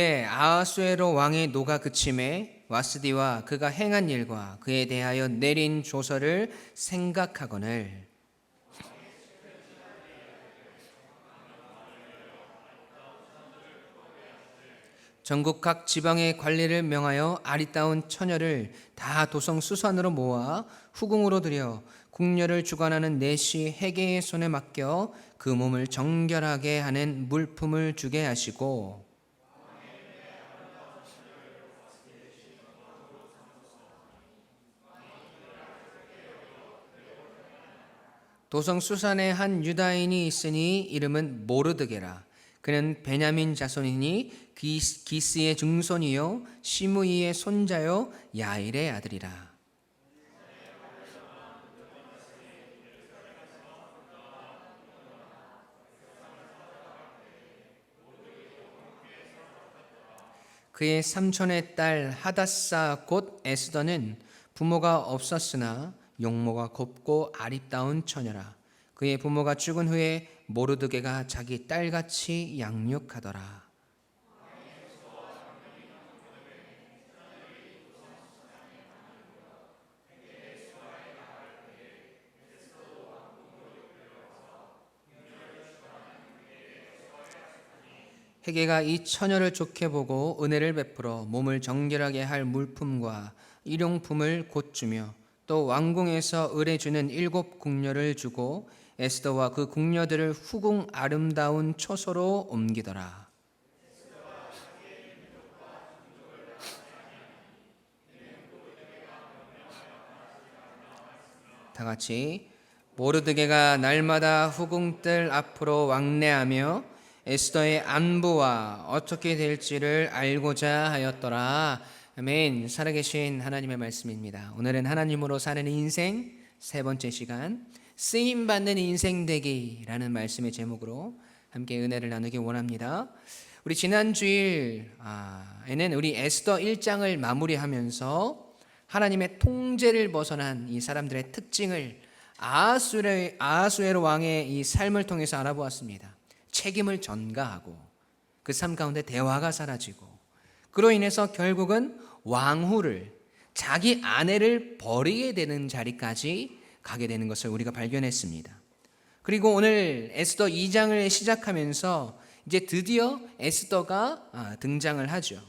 후에 아하수에로 왕의 노가 그침에 와스디와 그가 행한 일과 그에 대하여 내린 조서를 생각하거늘 전국 각 지방의 관리를 명하여 아리따운 처녀를 다 도성 수산으로 모아 후궁으로 들여 궁녀를 주관하는 내시 해계의 손에 맡겨 그 몸을 정결하게 하는 물품을 주게 하시고 도성 수산에 한 유다인이 있으니 이름은 모르드게라. 그는 베냐민 자손이니 기스의 증손이요 시므이의 손자요 야일의 아들이라. 그의 삼촌의 딸 하닷사 곧 에스더는 부모가 없었으나 용모가 곱고 아리따운 처녀라. 그의 부모가 죽은 후에 모르드게가 자기 딸같이 양육하더라. 헤게가 이 처녀를 좋게 보고 은혜를 베풀어 몸을 정결하게 할 물품과 일용품을 곧 주며 또 왕궁에서 을해주는 7 궁녀를 주고 에스더와 그 궁녀들을 후궁 아름다운 초소로 옮기더라. 다 같이 모르드게가 날마다 후궁들 앞으로 왕래하며 에스더의 안부와 어떻게 될지를 알고자 하였더라. 아멘. 살아계신 하나님의 말씀입니다. 오늘은 하나님으로 사는 인생 세 번째 시간, 쓰임받는 인생 되기라는 말씀의 제목으로 함께 은혜를 나누기 원합니다. 우리 지난 주일에는 우리 에스더 1장을 마무리하면서 하나님의 통제를 벗어난 이 사람들의 특징을 아하수에로 왕의 이 삶을 통해서 알아보았습니다. 책임을 전가하고 그 삶 가운데 대화가 사라지고 그로 인해서 결국은 왕후를 자기 아내를 버리게 되는 자리까지 가게 되는 것을 우리가 발견했습니다. 그리고 오늘 에스더 2장을 시작하면서 이제 드디어 에스더가 등장을 하죠.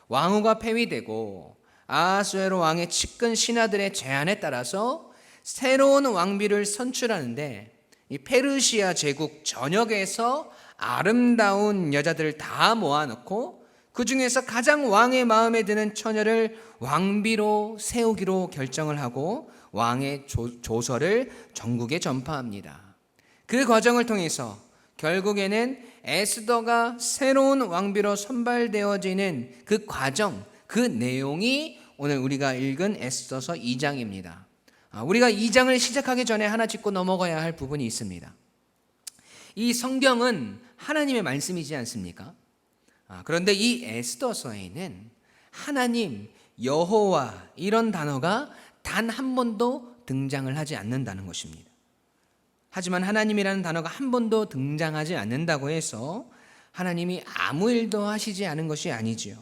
왕후가 폐위되고 아하수에로 왕의 측근 신하들의 제안에 따라서 새로운 왕비를 선출하는데 이 페르시아 제국 전역에서 아름다운 여자들을 다 모아놓고 그 중에서 가장 왕의 마음에 드는 처녀를 왕비로 세우기로 결정을 하고 왕의 조서를 전국에 전파합니다. 그 과정을 통해서 결국에는 에스더가 새로운 왕비로 선발되어지는 그 과정, 그 내용이 오늘 우리가 읽은 에스더서 2장입니다. 우리가 2장을 시작하기 전에 하나 짚고 넘어가야 할 부분이 있습니다. 이 성경은 하나님의 말씀이지 않습니까? 그런데 이 에스더서에는 하나님, 여호와 이런 단어가 단 한 번도 등장을 하지 않는다는 것입니다. 하지만 하나님이라는 단어가 한 번도 등장하지 않는다고 해서 하나님이 아무 일도 하시지 않은 것이 아니지요.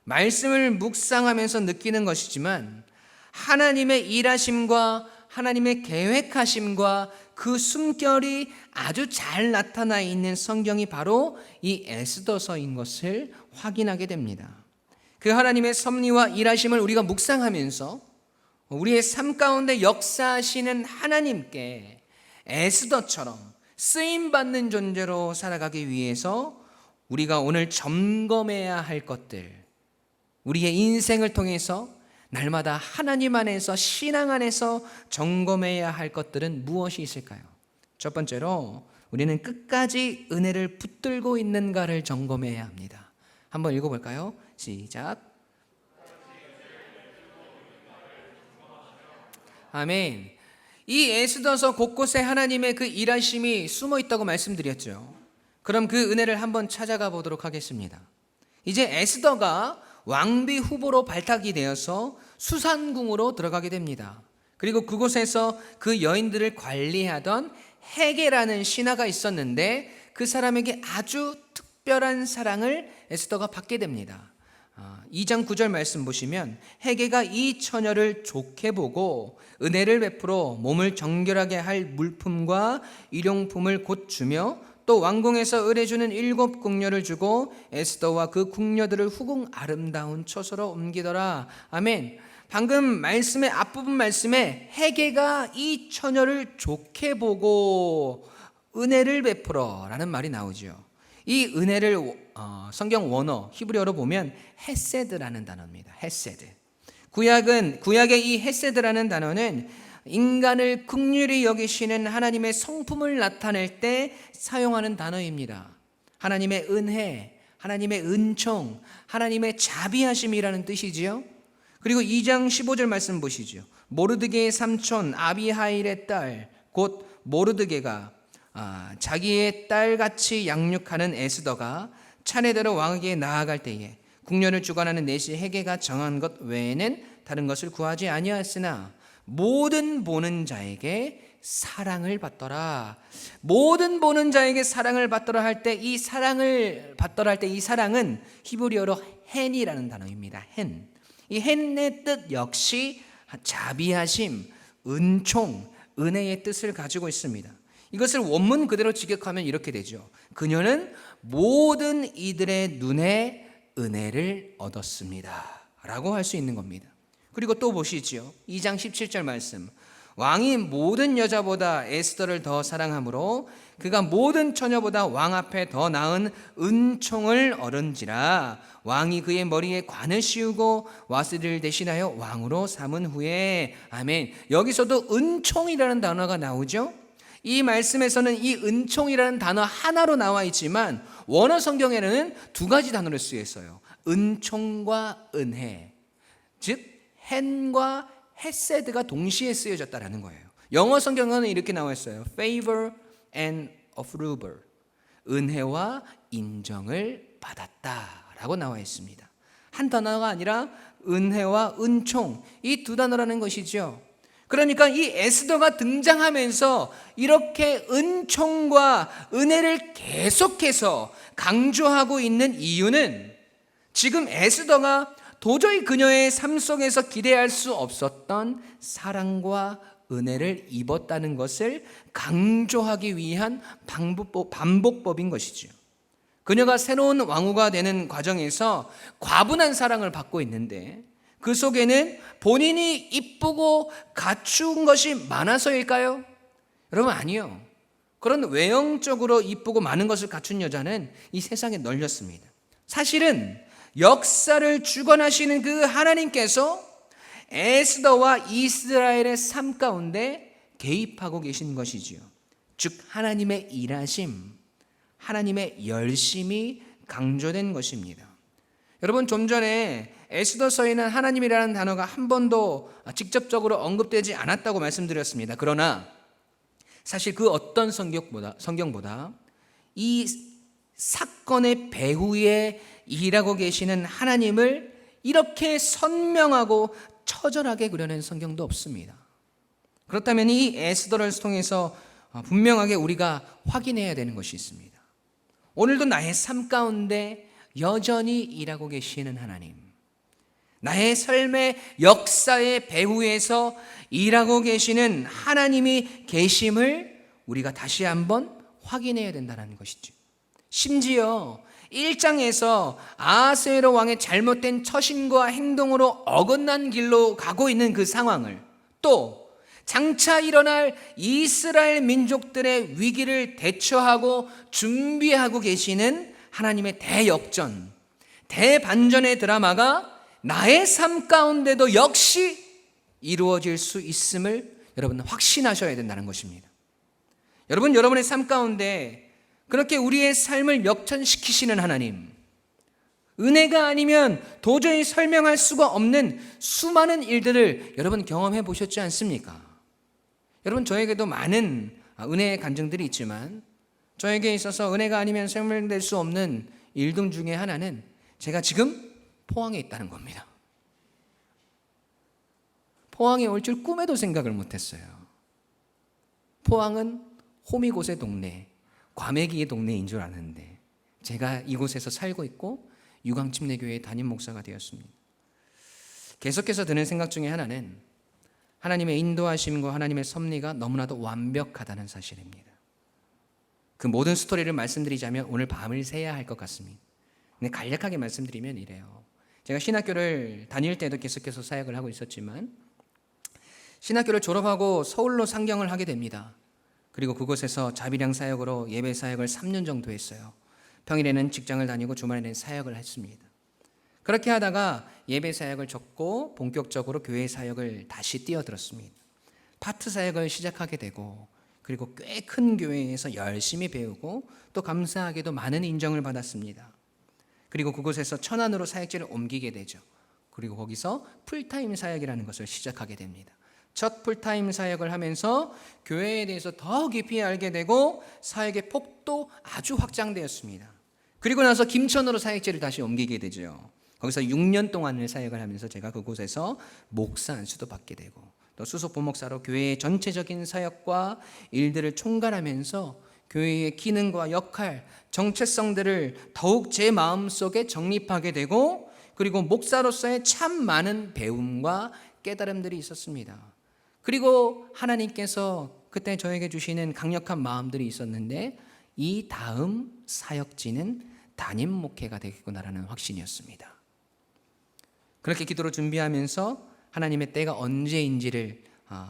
말씀을 묵상하면서 느끼는 것이지만 하나님의 일하심과 하나님의 계획하심과 그 숨결이 아주 잘 나타나 있는 성경이 바로 이 에스더서인 것을 확인하게 됩니다. 그 하나님의 섭리와 일하심을 우리가 묵상하면서 우리의 삶 가운데 역사하시는 하나님께 에스더처럼 쓰임받는 존재로 살아가기 위해서 우리가 오늘 점검해야 할 것들, 우리의 인생을 통해서 날마다 하나님 안에서 신앙 안에서 점검해야 할 것들은 무엇이 있을까요? 첫 번째로 우리는 끝까지 은혜를 붙들고 있는가를 점검해야 합니다. 한번 읽어볼까요? 시작. 아멘. 이 에스더서 곳곳에 하나님의 그 일하심이 숨어 있다고 말씀드렸죠. 그럼 그 은혜를 한번 찾아가 보도록 하겠습니다. 이제 에스더가 왕비 후보로 발탁이 되어서 수산궁으로 들어가게 됩니다. 그리고 그곳에서 그 여인들을 관리하던 헤게라는 신하가 있었는데 그 사람에게 아주 특별한 사랑을 에스더가 받게 됩니다. 2장 9절 말씀 보시면 헤게가 이 처녀를 좋게 보고 은혜를 베풀어 몸을 정결하게 할 물품과 일용품을 곧 주며 또 왕궁에서 의뢰주는 7 궁녀를 주고 에스더와 그 궁녀들을 후궁 아름다운 처소로 옮기더라. 아멘. 방금 말씀의 앞부분 말씀에 헤게가 이 처녀를 좋게 보고 은혜를 베풀어 라는 말이 나오죠. 이 은혜를 성경 원어 히브리어로 보면 헤세드라는 단어입니다. 헤세드. 구약의 이 헤세드라는 단어는 인간을 긍휼히 여기시는 하나님의 성품을 나타낼 때 사용하는 단어입니다. 하나님의 은혜, 하나님의 은총, 하나님의 자비하심이라는 뜻이지요. 그리고 2장 15절 말씀 보시죠. 모르드게의 삼촌 아비하일의 딸 곧 모르드게가 자기의 딸같이 양육하는 에스더가 차례대로 왕에게 나아갈 때에 궁녀를 주관하는 내시 헤게가 정한 것 외에는 다른 것을 구하지 아니하였으나 모든 보는 자에게 사랑을 받더라. 모든 보는 자에게 사랑을 받더라 할 때 이 사랑을 받더라 할 때 이 사랑은 히브리어로 헨이라는 단어입니다. 헨. 이 헨의 뜻 역시 자비하심, 은총, 은혜의 뜻을 가지고 있습니다. 이것을 원문 그대로 직역하면 이렇게 되죠. 그녀는 모든 이들의 눈에 은혜를 얻었습니다 라고 할 수 있는 겁니다. 그리고 또 보시죠. 2장 17절 말씀. 왕이 모든 여자보다 에스더를 더 사랑하므로 그가 모든 처녀보다 왕 앞에 더 나은 은총을 얻은지라. 왕이 그의 머리에 관을 씌우고 와스리를 대신하여 왕으로 삼은 후에. 아멘. 여기서도 은총이라는 단어가 나오죠. 이 말씀에서는 이 은총이라는 단어 하나로 나와 있지만 원어 성경에는 2가지 단어를 쓰여 있어요. 은총과 은혜, 즉 헨과 헤세드가 동시에 쓰여졌다라는 거예요. 영어 성경에는 이렇게 나와 있어요. favor and approval, 은혜와 인정을 받았다라고 나와 있습니다. 한 단어가 아니라 은혜와 은총, 이 2 단어라는 것이죠. 그러니까 이 에스더가 등장하면서 이렇게 은총과 은혜를 계속해서 강조하고 있는 이유는 지금 에스더가 도저히 그녀의 삶 속에서 기대할 수 없었던 사랑과 은혜를 입었다는 것을 강조하기 위한 반복법인 것이죠. 그녀가 새로운 왕후가 되는 과정에서 과분한 사랑을 받고 있는데 그 속에는 본인이 이쁘고 갖춘 것이 많아서일까요? 여러분, 아니요. 그런 외형적으로 이쁘고 많은 것을 갖춘 여자는 이 세상에 널렸습니다. 사실은 역사를 주관하시는 그 하나님께서 에스더와 이스라엘의 삶 가운데 개입하고 계신 것이지요. 즉 하나님의 일하심, 하나님의 열심이 강조된 것입니다. 여러분, 좀 전에 에스더서에는 하나님이라는 단어가 한 번도 직접적으로 언급되지 않았다고 말씀드렸습니다. 그러나 사실 그 어떤 성경보다 이 사건의 배후에 일하고 계시는 하나님을 이렇게 선명하고 처절하게 그려낸 성경도 없습니다. 그렇다면 이 에스더를 통해서 분명하게 우리가 확인해야 되는 것이 있습니다. 오늘도 나의 삶 가운데 여전히 일하고 계시는 하나님, 나의 삶의 역사의 배후에서 일하고 계시는 하나님이 계심을 우리가 다시 한번 확인해야 된다는 것이죠. 심지어 1장에서 아하스웨로 왕의 잘못된 처신과 행동으로 어긋난 길로 가고 있는 그 상황을, 또 장차 일어날 이스라엘 민족들의 위기를 대처하고 준비하고 계시는 하나님의 대역전, 대반전의 드라마가 나의 삶 가운데도 역시 이루어질 수 있음을 여러분 확신하셔야 된다는 것입니다. 여러분, 여러분의 삶 가운데 그렇게 우리의 삶을 역전시키시는 하나님, 은혜가 아니면 도저히 설명할 수가 없는 수많은 일들을 여러분 경험해 보셨지 않습니까? 여러분, 저에게도 많은 은혜의 간증들이 있지만 저에게 있어서 은혜가 아니면 설명될 수 없는 일들 중에 하나는 제가 지금 포항에 있다는 겁니다. 포항에 올 줄 꿈에도 생각을 못했어요. 포항은 호미곶의 동네, 과메기의 동네인 줄 아는데 제가 이곳에서 살고 있고 유광침례교회의 담임 목사가 되었습니다. 계속해서 드는 생각 중에 하나는 하나님의 인도하심과 하나님의 섭리가 너무나도 완벽하다는 사실입니다. 그 모든 스토리를 말씀드리자면 오늘 밤을 새야 할 것 같습니다. 근데 간략하게 말씀드리면 이래요. 제가 신학교를 다닐 때도 계속해서 사역을 하고 있었지만 신학교를 졸업하고 서울로 상경을 하게 됩니다. 그리고 그곳에서 자비량 사역으로 예배 사역을 3년 정도 했어요. 평일에는 직장을 다니고 주말에는 사역을 했습니다. 그렇게 하다가 예배 사역을 접고 본격적으로 교회 사역을 다시 뛰어들었습니다. 파트 사역을 시작하게 되고 그리고 꽤 큰 교회에서 열심히 배우고 또 감사하게도 많은 인정을 받았습니다. 그리고 그곳에서 천안으로 사역지를 옮기게 되죠. 그리고 거기서 풀타임 사역이라는 것을 시작하게 됩니다. 첫 풀타임 사역을 하면서 교회에 대해서 더 깊이 알게 되고 사역의 폭도 아주 확장되었습니다. 그리고 나서 김천으로 사역지를 다시 옮기게 되죠. 거기서 6년 동안을 사역을 하면서 제가 그곳에서 목사 안수도 받게 되고 또 수석 부목사로 교회의 전체적인 사역과 일들을 총괄하면서 교회의 기능과 역할, 정체성들을 더욱 제 마음속에 정립하게 되고 그리고 목사로서의 참 많은 배움과 깨달음들이 있었습니다. 그리고 하나님께서 그때 저에게 주시는 강력한 마음들이 있었는데 이 다음 사역지는 담임 목회가 되겠구나라는 확신이었습니다. 그렇게 기도로 준비하면서 하나님의 때가 언제인지를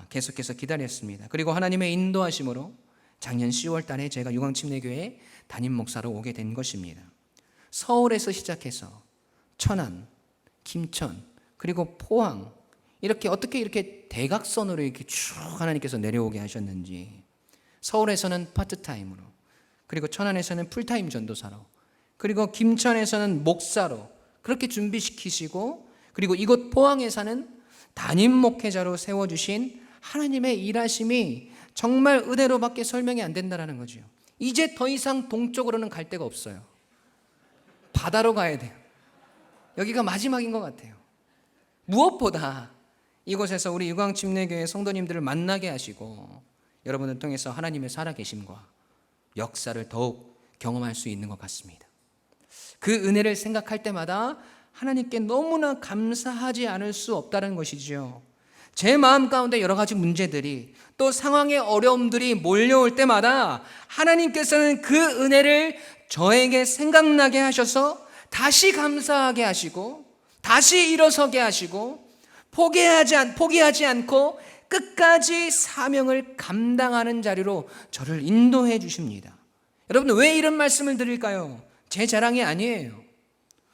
계속해서 기다렸습니다. 그리고 하나님의 인도하심으로 작년 10월 달에 제가 유광침례교회 담임 목사로 오게 된 것입니다. 서울에서 시작해서 천안, 김천, 그리고 포항 이렇게 어떻게 이렇게 대각선으로 이렇게 쭉 하나님께서 내려오게 하셨는지 서울에서는 파트타임으로 그리고 천안에서는 풀타임 전도사로 그리고 김천에서는 목사로 그렇게 준비시키시고 그리고 이곳 포항에서는 담임 목회자로 세워주신 하나님의 일하심이 정말 은혜로밖에 설명이 안 된다는 거죠. 이제 더 이상 동쪽으로는 갈 데가 없어요. 바다로 가야 돼요. 여기가 마지막인 것 같아요. 무엇보다 이곳에서 우리 유광침례교회 성도님들을 만나게 하시고 여러분을 통해서 하나님의 살아계심과 역사를 더욱 경험할 수 있는 것 같습니다. 그 은혜를 생각할 때마다 하나님께 너무나 감사하지 않을 수 없다는 것이죠. 제 마음 가운데 여러 가지 문제들이 또 상황의 어려움들이 몰려올 때마다 하나님께서는 그 은혜를 저에게 생각나게 하셔서 다시 감사하게 하시고 다시 일어서게 하시고 포기하지 않고 끝까지 사명을 감당하는 자리로 저를 인도해 주십니다. 여러분 왜 이런 말씀을 드릴까요? 제 자랑이 아니에요.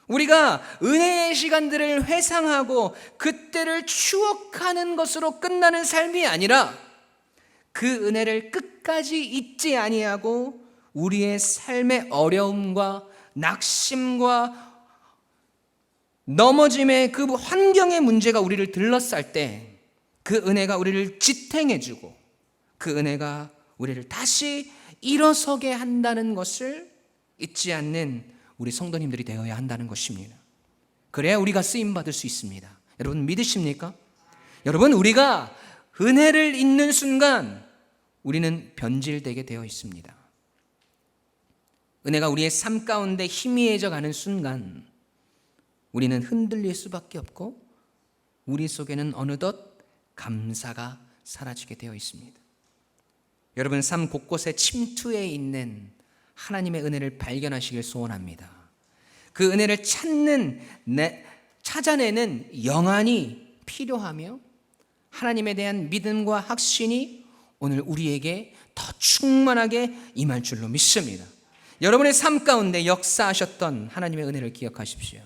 우리가 은혜의 시간들을 회상하고 그때를 추억하는 것으로 끝나는 삶이 아니라 그 은혜를 끝까지 잊지 아니하고 우리의 삶의 어려움과 낙심과 넘어짐의 그 환경의 문제가 우리를 들러쌀 때 그 은혜가 우리를 지탱해주고 그 은혜가 우리를 다시 일어서게 한다는 것을 잊지 않는 우리 성도님들이 되어야 한다는 것입니다. 그래야 우리가 쓰임받을 수 있습니다. 여러분 믿으십니까? 여러분 우리가 은혜를 잊는 순간 우리는 변질되게 되어 있습니다. 은혜가 우리의 삶 가운데 희미해져 가는 순간 우리는 흔들릴 수밖에 없고 우리 속에는 어느덧 감사가 사라지게 되어 있습니다. 여러분 삶 곳곳에 침투해 있는 하나님의 은혜를 발견하시길 소원합니다. 그 은혜를 찾아내는 영안이 필요하며 하나님에 대한 믿음과 확신이 오늘 우리에게 더 충만하게 임할 줄로 믿습니다. 여러분의 삶 가운데 역사하셨던 하나님의 은혜를 기억하십시오.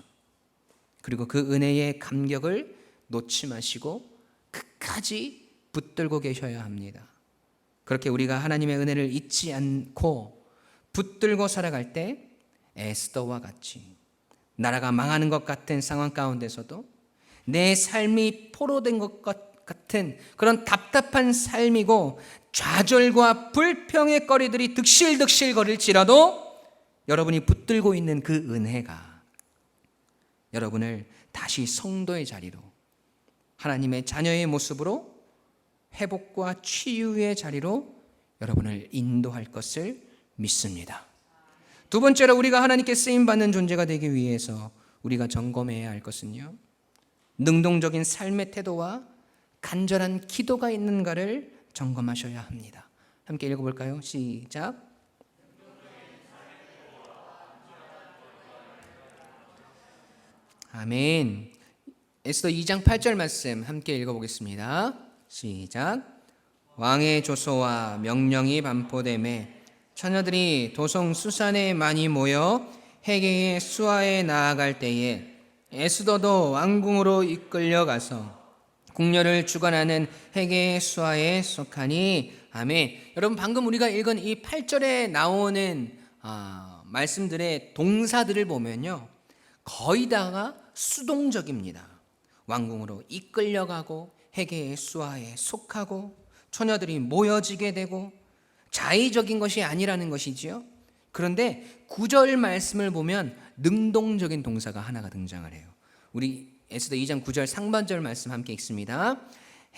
그리고 그 은혜의 감격을 놓지 마시고 끝까지 붙들고 계셔야 합니다. 그렇게 우리가 하나님의 은혜를 잊지 않고 붙들고 살아갈 때 에스더와 같이 나라가 망하는 것 같은 상황 가운데서도 내 삶이 포로된 것 같은 그런 답답한 삶이고 좌절과 불평의 거리들이 득실득실 거릴지라도 여러분이 붙들고 있는 그 은혜가 여러분을 다시 성도의 자리로 하나님의 자녀의 모습으로 회복과 치유의 자리로 여러분을 인도할 것을 믿습니다. 두 번째로 우리가 하나님께 쓰임받는 존재가 되기 위해서 우리가 점검해야 할 것은요, 능동적인 삶의 태도와 간절한 기도가 있는가를 점검하셔야 합니다. 함께 읽어볼까요? 시작. 아멘. 에스더 2장 8절 말씀 함께 읽어보겠습니다. 시작. 왕의 조소와 명령이 반포됨에 처녀들이 도성 수산에 많이 모여 헤게의 수하에 나아갈 때에 에스더도 왕궁으로 이끌려가서 궁녀를 주관하는 헤게의 수하에 속하니. 아멘. 여러분, 방금 우리가 읽은 이 8절에 나오는 말씀들의 동사들을 보면요, 거의 다가 수동적입니다. 왕궁으로 이끌려가고 헤게의 수하에 속하고 처녀들이 모여지게 되고, 자의적인 것이 아니라는 것이지요. 그런데 9절 말씀을 보면 능동적인 동사가 하나가 등장을 해요. 우리 에스더 2장 9절 상반절 말씀 함께 읽습니다.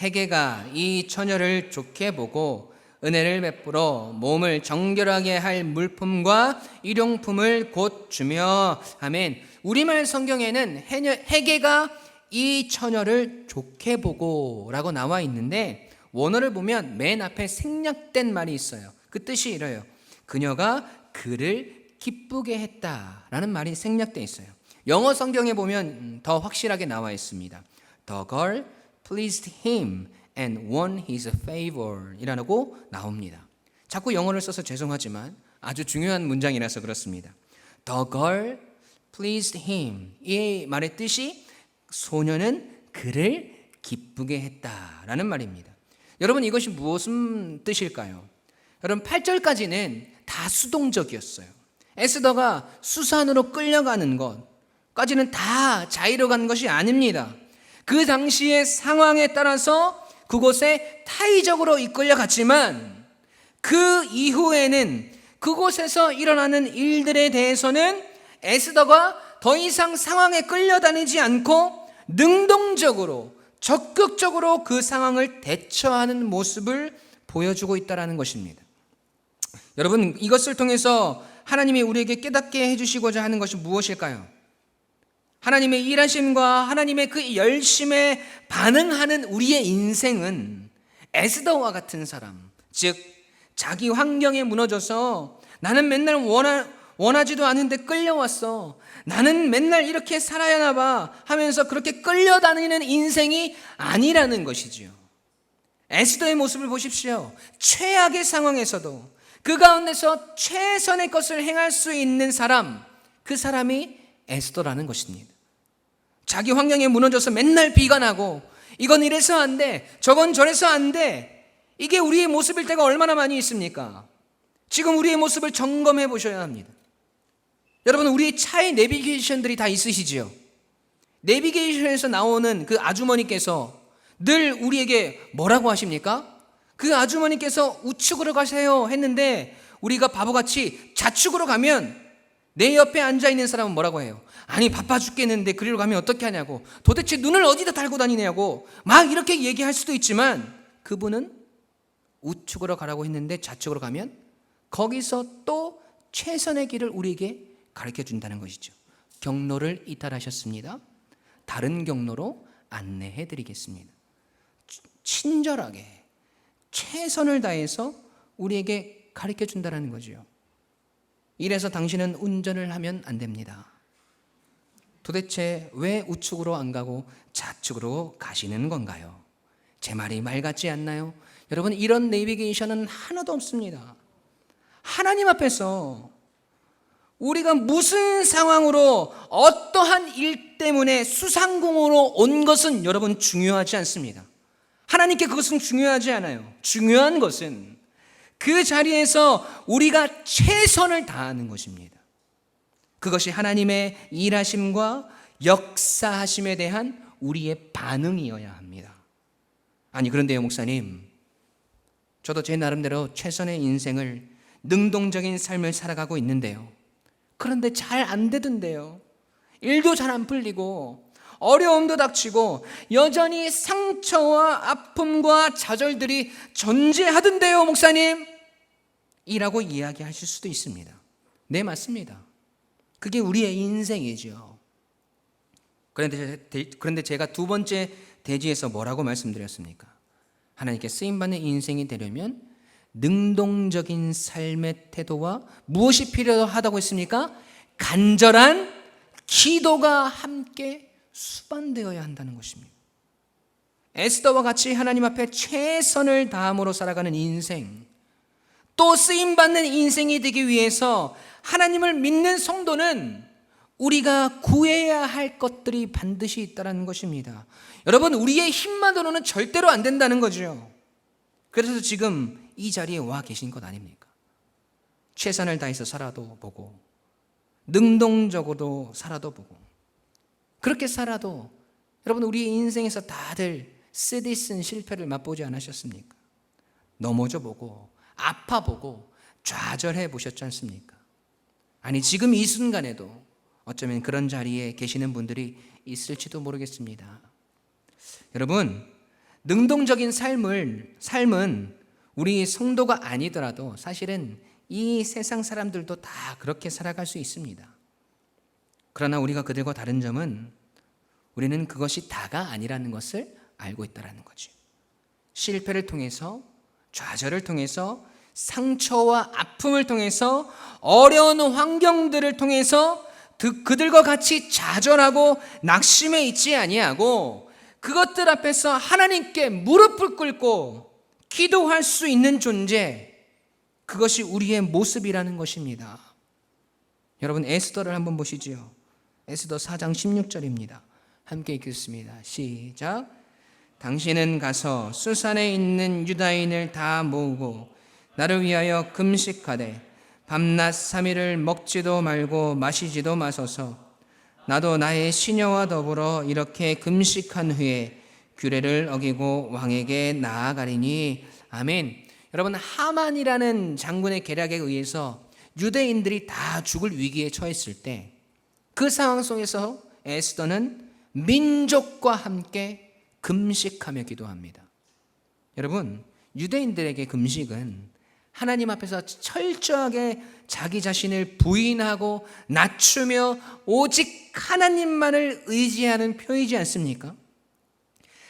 헤게가 이 처녀를 좋게 보고 은혜를 베풀어 몸을 정결하게 할 물품과 일용품을 곧 주며. 아멘. 우리말 성경에는 헤게가 이 처녀를 좋게 보고 라고 나와 있는데, 원어를 보면 맨 앞에 생략된 말이 있어요. 그 뜻이 이래요. 그녀가 그를 기쁘게 했다라는 말이 생략되어 있어요. 영어 성경에 보면 더 확실하게 나와 있습니다. The girl pleased him and won his favor 이라고 나옵니다. 자꾸 영어를 써서 죄송하지만 아주 중요한 문장이라서 그렇습니다. The girl pleased him, 이 말의 뜻이 소녀는 그를 기쁘게 했다라는 말입니다. 여러분, 이것이 무슨 뜻일까요? 여러분, 8절까지는 다 수동적이었어요. 에스더가 수산으로 끌려가는 것까지는 다 자의로 간 것이 아닙니다. 그 당시의 상황에 따라서 그곳에 타의적으로 이끌려갔지만, 그 이후에는 그곳에서 일어나는 일들에 대해서는 에스더가 더 이상 상황에 끌려다니지 않고 능동적으로 적극적으로 그 상황을 대처하는 모습을 보여주고 있다는 것입니다. 여러분, 이것을 통해서 하나님이 우리에게 깨닫게 해주시고자 하는 것이 무엇일까요? 하나님의 일하심과 하나님의 그 열심에 반응하는 우리의 인생은 에스더와 같은 사람, 즉 자기 환경에 무너져서 나는 맨날 원하지도 않은데 끌려왔어, 나는 맨날 이렇게 살아야 하나 봐 하면서 그렇게 끌려다니는 인생이 아니라는 것이지요. 에스더의 모습을 보십시오. 최악의 상황에서도 그 가운데서 최선의 것을 행할 수 있는 사람, 그 사람이 에스더라는 것입니다. 자기 환경에 무너져서 맨날 비가 나고 이건 이래서 안 돼, 저건 저래서 안 돼, 이게 우리의 모습일 때가 얼마나 많이 있습니까? 지금 우리의 모습을 점검해 보셔야 합니다. 여러분, 우리 차의 내비게이션들이 다 있으시지요? 내비게이션에서 나오는 그 아주머니께서 늘 우리에게 뭐라고 하십니까? 그 아주머니께서 우측으로 가세요 했는데 우리가 바보같이 좌측으로 가면 내 옆에 앉아있는 사람은 뭐라고 해요? 아니, 바빠 죽겠는데 그리로 가면 어떻게 하냐고, 도대체 눈을 어디다 달고 다니냐고 막 이렇게 얘기할 수도 있지만, 그분은 우측으로 가라고 했는데 좌측으로 가면 거기서 또 최선의 길을 우리에게 가르쳐 준다는 것이죠. 경로를 이탈하셨습니다. 다른 경로로 안내해 드리겠습니다. 친절하게 최선을 다해서 우리에게 가르쳐 준다는 거죠. 이래서 당신은 운전을 하면 안 됩니다. 도대체 왜 우측으로 안 가고 좌측으로 가시는 건가요? 제 말이 말 같지 않나요? 여러분, 이런 내비게이션은 하나도 없습니다. 하나님 앞에서 우리가 무슨 상황으로 어떠한 일 때문에 수상궁으로 온 것은 여러분 중요하지 않습니다. 하나님께 그것은 중요하지 않아요. 중요한 것은 그 자리에서 우리가 최선을 다하는 것입니다. 그것이 하나님의 일하심과 역사하심에 대한 우리의 반응이어야 합니다. 아니, 그런데요, 목사님, 저도 제 나름대로 최선의 인생을, 능동적인 삶을 살아가고 있는데요, 그런데 잘 안 되던데요. 일도 잘 안 풀리고 어려움도 닥치고 여전히 상처와 아픔과 좌절들이 존재하던데요, 목사님, 이라고 이야기하실 수도 있습니다. 네, 맞습니다. 그게 우리의 인생이죠. 그런데 제가 두 번째 대지에서 뭐라고 말씀드렸습니까? 하나님께 쓰임받는 인생이 되려면 능동적인 삶의 태도와 무엇이 필요하다고 했습니까? 간절한 기도가 함께 수반되어야 한다는 것입니다. 에스더와 같이 하나님 앞에 최선을 다함으로 살아가는 인생, 또 쓰임받는 인생이 되기 위해서 하나님을 믿는 성도는 우리가 구해야 할 것들이 반드시 있다는 것입니다. 여러분, 우리의 힘만으로는 절대로 안 된다는 거죠. 그래서 지금 이 자리에 와 계신 것 아닙니까? 최선을 다해서 살아도 보고, 능동적으로도 살아도 보고, 그렇게 살아도 여러분, 우리의 인생에서 다들 쓰디쓴 실패를 맛보지 않으셨습니까? 넘어져 보고, 아파 보고, 좌절해 보셨지 않습니까? 아니, 지금 이 순간에도 어쩌면 그런 자리에 계시는 분들이 있을지도 모르겠습니다. 여러분, 능동적인 삶은 우리 성도가 아니더라도 사실은 이 세상 사람들도 다 그렇게 살아갈 수 있습니다. 그러나 우리가 그들과 다른 점은 우리는 그것이 다가 아니라는 것을 알고 있다는 거죠. 실패를 통해서, 좌절을 통해서, 상처와 아픔을 통해서, 어려운 환경들을 통해서 그들과 같이 좌절하고 낙심해 있지 아니하고 그것들 앞에서 하나님께 무릎을 꿇고 기도할 수 있는 존재, 그것이 우리의 모습이라는 것입니다. 여러분, 에스더를 한번 보시지요. 에스더 4장 16절입니다. 함께 읽겠습니다. 시작. 당신은 가서 수산에 있는 유다인을 다 모으고 나를 위하여 금식하되 밤낮 3일을 먹지도 말고 마시지도 마소서. 나도 나의 시녀와 더불어 이렇게 금식한 후에 규례를 어기고 왕에게 나아가리니. 아멘. 여러분, 하만이라는 장군의 계략에 의해서 유대인들이 다 죽을 위기에 처했을 때 그 상황 속에서 에스더는 민족과 함께 금식하며 기도합니다. 여러분, 유대인들에게 금식은 하나님 앞에서 철저하게 자기 자신을 부인하고 낮추며 오직 하나님만을 의지하는 표이지 않습니까?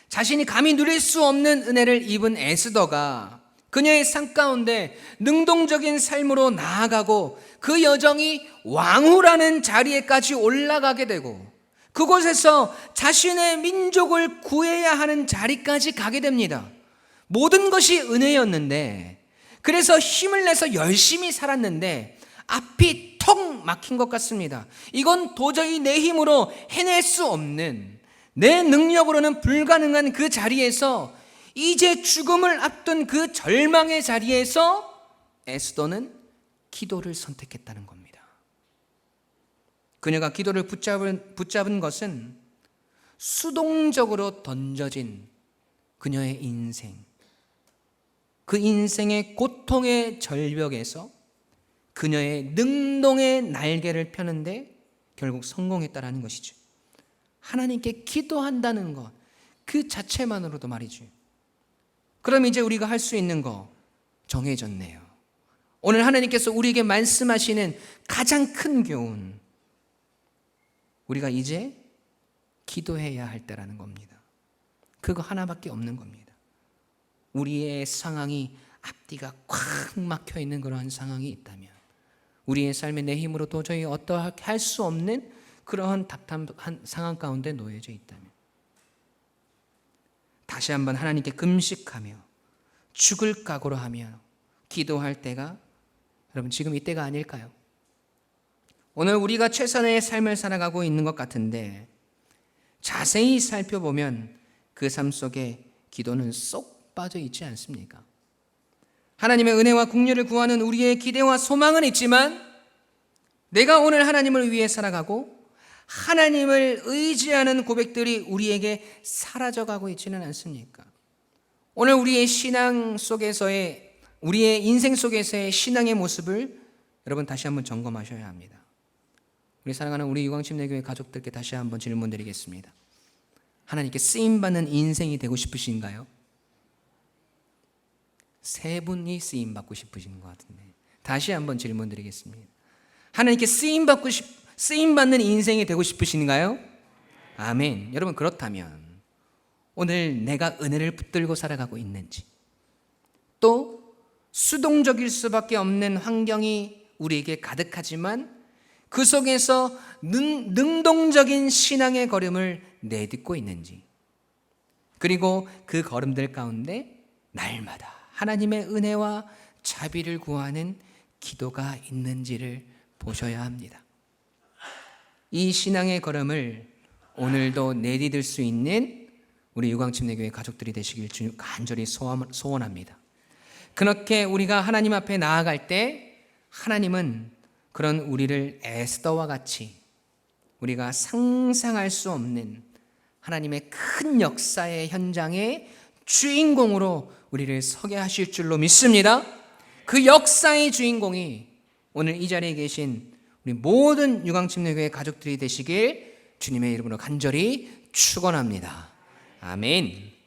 자신이 감히 누릴 수 없는 은혜를 입은 에스더가 그녀의 삶 가운데 능동적인 삶으로 나아가고 그 여정이 왕후라는 자리에까지 올라가게 되고 그곳에서 자신의 민족을 구해야 하는 자리까지 가게 됩니다. 모든 것이 은혜였는데, 그래서 힘을 내서 열심히 살았는데 앞이 턱 막힌 것 같습니다. 이건 도저히 내 힘으로 해낼 수 없는, 내 능력으로는 불가능한 그 자리에서, 이제 죽음을 앞둔 그 절망의 자리에서 에스더는 기도를 선택했다는 겁니다. 그녀가 기도를 붙잡은 것은 수동적으로 던져진 그녀의 인생, 그 인생의 고통의 절벽에서 그녀의 능동의 날개를 펴는데 결국 성공했다라는 것이죠. 하나님께 기도한다는 것, 그 자체만으로도 말이죠. 그럼 이제 우리가 할 수 있는 거 정해졌네요. 오늘 하나님께서 우리에게 말씀하시는 가장 큰 교훈, 우리가 이제 기도해야 할 때라는 겁니다. 그거 하나밖에 없는 겁니다. 우리의 상황이 앞뒤가 꽉 막혀 있는 그러한 상황이 있다면, 우리의 삶에 내 힘으로 도저히 어떠하게 할 수 없는 그러한 답답한 상황 가운데 놓여져 있다면, 다시 한번 하나님께 금식하며 죽을 각오로 하며 기도할 때가, 여러분, 지금 이때가 아닐까요? 오늘 우리가 최선의 삶을 살아가고 있는 것 같은데 자세히 살펴보면 그 삶 속에 기도는 쏙 빠져 있지 않습니까? 하나님의 은혜와 긍휼을 구하는 우리의 기대와 소망은 있지만, 내가 오늘 하나님을 위해 살아가고 하나님을 의지하는 고백들이 우리에게 사라져가고 있지는 않습니까? 오늘 우리의 신앙 속에서의, 우리의 인생 속에서의 신앙의 모습을 여러분 다시 한번 점검하셔야 합니다. 우리 사랑하는 우리 유광침례교회 가족들께 다시 한번 질문 드리겠습니다. 하나님께 쓰임받는 인생이 되고 싶으신가요? 세 분이 쓰임받고 싶으신 것 같은데 다시 한번 질문 드리겠습니다. 하나님께 쓰임받는 인생이 되고 싶으신가요? 아멘. 여러분, 그렇다면 오늘 내가 은혜를 붙들고 살아가고 있는지, 또 수동적일 수밖에 없는 환경이 우리에게 가득하지만 그 속에서 능동적인 신앙의 걸음을 내딛고 있는지, 그리고 그 걸음들 가운데 날마다 하나님의 은혜와 자비를 구하는 기도가 있는지를 보셔야 합니다. 이 신앙의 걸음을 오늘도 내디딜 수 있는 우리 유광침례교회 가족들이 되시길 주님 간절히 소원합니다. 그렇게 우리가 하나님 앞에 나아갈 때 하나님은 그런 우리를 에스더와 같이 우리가 상상할 수 없는 하나님의 큰 역사의 현장의 주인공으로 우리를 서게 하실 줄로 믿습니다. 그 역사의 주인공이 오늘 이 자리에 계신 우리 모든 유광침례교회 가족들이 되시길 주님의 이름으로 간절히 축원합니다. 아멘.